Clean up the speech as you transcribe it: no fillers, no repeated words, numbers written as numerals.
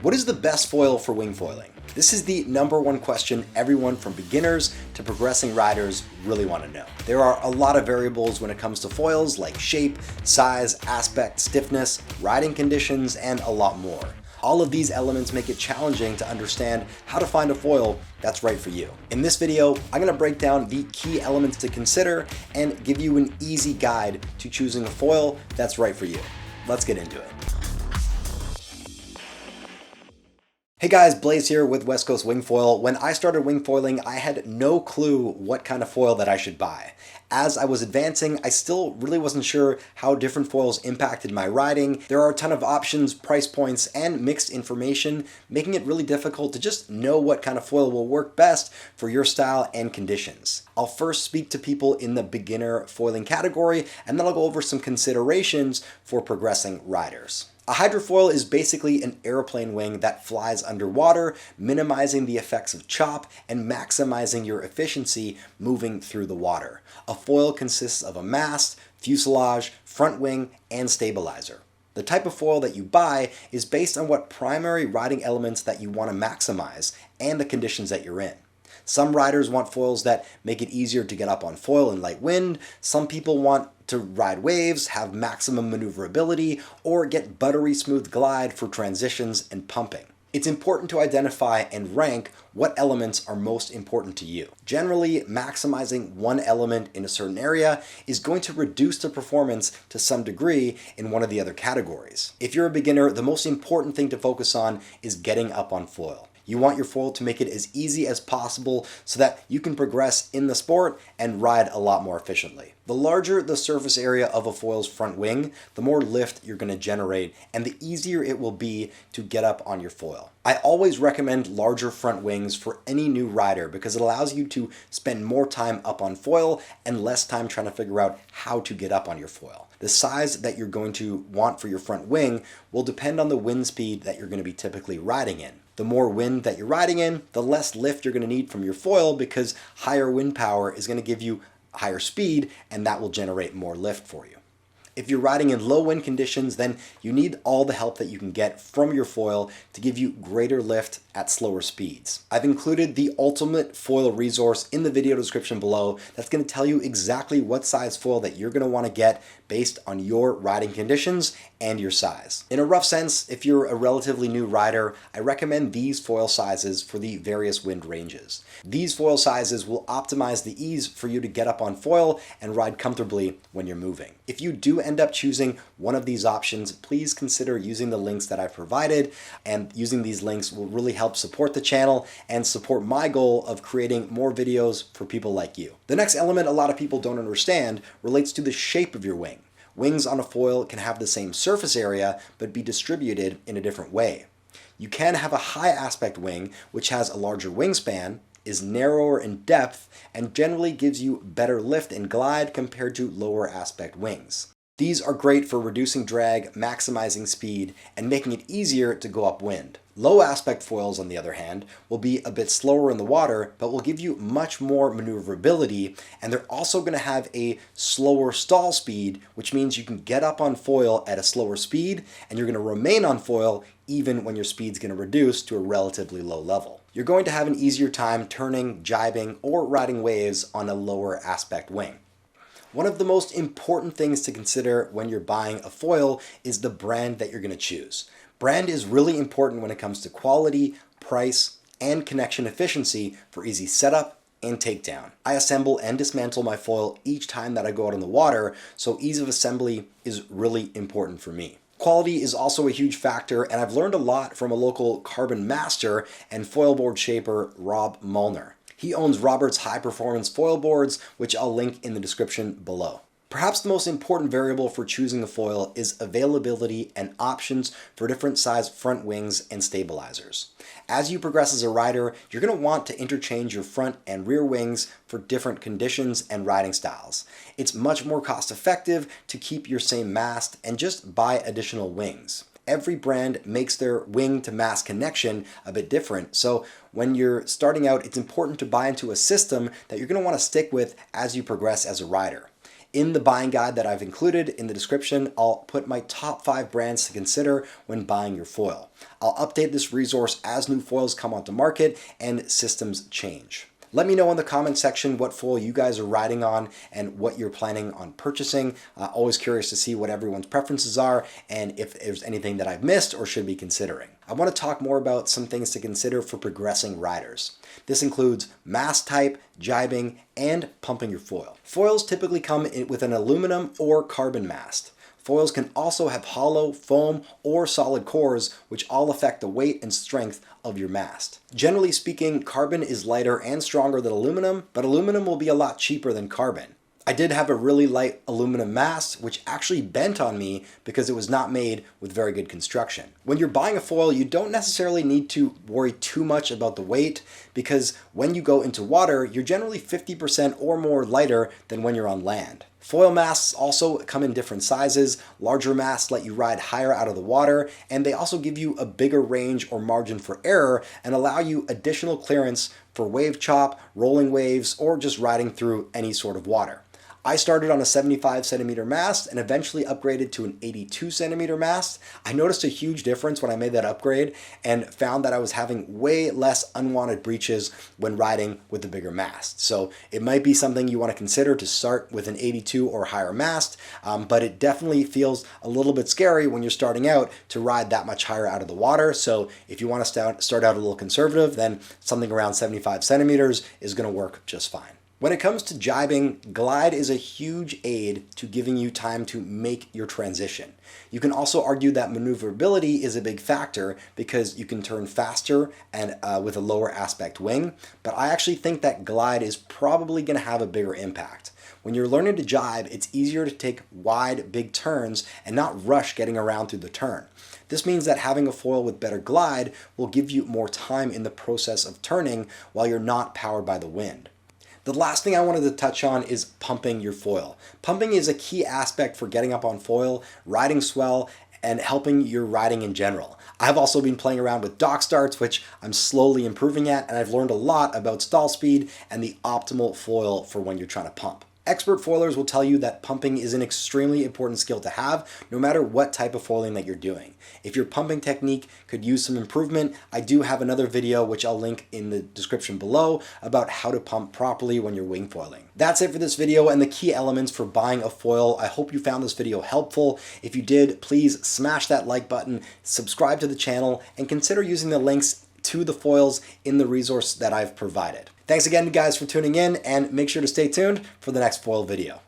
What is the best foil for wing foiling? This is the #1 question everyone from beginners to progressing riders really want to know. There are a lot of variables when it comes to foils like shape, size, aspect, stiffness, riding conditions, and a lot more. All of these elements make it challenging to understand how to find a foil that's right for you. In this video, I'm going to break down the key elements to consider and give you an easy guide to choosing a foil that's right for you. Let's get into it. Hey guys, Blaze here with West Coast Wing Foil. When I started wing foiling, I had no clue what kind of foil that I should buy. As I was advancing, I still really wasn't sure how different foils impacted my riding. There are a ton of options, price points, and mixed information, making it really difficult to just know what kind of foil will work best for your style and conditions. I'll first speak to people in the beginner foiling category, and then I'll go over some considerations for progressing riders. A hydrofoil is basically an airplane wing that flies underwater, minimizing the effects of chop and maximizing your efficiency moving through the water. A foil consists of a mast, fuselage, front wing, and stabilizer. The type of foil that you buy is based on what primary riding elements that you want to maximize and the conditions that you're in. Some riders want foils that make it easier to get up on foil in light wind. Some people want to ride waves, have maximum maneuverability, or get buttery smooth glide for transitions and pumping. It's important to identify and rank what elements are most important to you. Generally, maximizing one element in a certain area is going to reduce the performance to some degree in one of the other categories. If you're a beginner, the most important thing to focus on is getting up on foil. You want your foil to make it as easy as possible so that you can progress in the sport and ride a lot more efficiently. The larger the surface area of a foil's front wing, the more lift you're going to generate and the easier it will be to get up on your foil. I always recommend larger front wings for any new rider because it allows you to spend more time up on foil and less time trying to figure out how to get up on your foil. The size that you're going to want for your front wing will depend on the wind speed that you're going to be typically riding in. The more wind that you're riding in, the less lift you're going to need from your foil because higher wind power is going to give you higher speed and that will generate more lift for you. If you're riding in low wind conditions, then you need all the help that you can get from your foil to give you greater lift at slower speeds. I've included the ultimate foil resource in the video description below that's going to tell you exactly what size foil that you're going to want to get based on your riding conditions and your size. In a rough sense, if you're a relatively new rider, I recommend these foil sizes for the various wind ranges. These foil sizes will optimize the ease for you to get up on foil and ride comfortably when you're moving. If you do end up choosing one of these options, please consider using the links that I've provided, and using these links will really help support the channel and support my goal of creating more videos for people like you. The next element a lot of people don't understand relates to the shape of your wing. Wings on a foil can have the same surface area but be distributed in a different way. You can have a high aspect wing which has a larger wingspan, is narrower in depth, and generally gives you better lift and glide compared to lower aspect wings. These are great for reducing drag, maximizing speed, and making it easier to go upwind. Low aspect foils, on the other hand, will be a bit slower in the water, but will give you much more maneuverability, and they're also going to have a slower stall speed, which means you can get up on foil at a slower speed, and you're going to remain on foil even when your speed's going to reduce to a relatively low level. You're going to have an easier time turning, jibing, or riding waves on a lower aspect wing. One of the most important things to consider when you're buying a foil is the brand that you're going to choose. Brand is really important when it comes to quality, price, and connection efficiency for easy setup and takedown. I assemble and dismantle my foil each time that I go out on the water, so ease of assembly is really important for me. Quality is also a huge factor, and I've learned a lot from a local carbon master and foil board shaper, Rob Mullner. He owns Robert's High Performance Foil Boards, which I'll link in the description below. Perhaps the most important variable for choosing a foil is availability and options for different size front wings and stabilizers. As you progress as a rider, you're going to want to interchange your front and rear wings for different conditions and riding styles. It's much more cost effective to keep your same mast and just buy additional wings. Every brand makes their wing to mast connection a bit different, so when you're starting out, it's important to buy into a system that you're going to want to stick with as you progress as a rider. In the buying guide that I've included in the description, I'll put my top 5 brands to consider when buying your foil. I'll update this resource as new foils come onto market and systems change. Let me know in the comment section what foil you guys are riding on and what you're planning on purchasing. Always curious to see what everyone's preferences are and if there's anything that I've missed or should be considering. I want to talk more about some things to consider for progressing riders. This includes mast type, jibing, and pumping your foil. Foils typically come with an aluminum or carbon mast. Foils can also have hollow, foam, or solid cores, which all affect the weight and strength of your mast. Generally speaking, carbon is lighter and stronger than aluminum, but aluminum will be a lot cheaper than carbon. I did have a really light aluminum mast, which actually bent on me because it was not made with very good construction. When you're buying a foil, you don't necessarily need to worry too much about the weight because when you go into water, you're generally 50% or more lighter than when you're on land. Foil masts also come in different sizes. Larger masts let you ride higher out of the water, and they also give you a bigger range or margin for error and allow you additional clearance for wave chop, rolling waves, or just riding through any sort of water. I started on a 75 centimeter mast and eventually upgraded to an 82 centimeter mast. I noticed a huge difference when I made that upgrade and found that I was having way less unwanted breaches when riding with the bigger mast. So it might be something you want to consider to start with an 82 or higher mast, but it definitely feels a little bit scary when you're starting out to ride that much higher out of the water. So if you want to start out a little conservative, then something around 75 centimeters is going to work just fine. When it comes to jibing, Glide is a huge aid to giving you time to make your transition. You can also argue that maneuverability is a big factor because you can turn faster and with a lower aspect wing, but I actually think that Glide is probably going to have a bigger impact. When you're learning to jibe, it's easier to take wide, big turns and not rush getting around through the turn. This means that having a foil with better glide will give you more time in the process of turning while you're not powered by the wind. The last thing I wanted to touch on is pumping your foil. Pumping is a key aspect for getting up on foil, riding swell, and helping your riding in general. I've also been playing around with dock starts, which I'm slowly improving at, and I've learned a lot about stall speed and the optimal foil for when you're trying to pump. Expert foilers will tell you that pumping is an extremely important skill to have, no matter what type of foiling that you're doing. If your pumping technique could use some improvement, I do have another video, which I'll link in the description below, about how to pump properly when you're wing foiling. That's it for this video and the key elements for buying a foil. I hope you found this video helpful. If you did, please smash that like button, subscribe to the channel, and consider using the links to the foils in the resource that I've provided. Thanks again, guys, for tuning in, and make sure to stay tuned for the next foil video.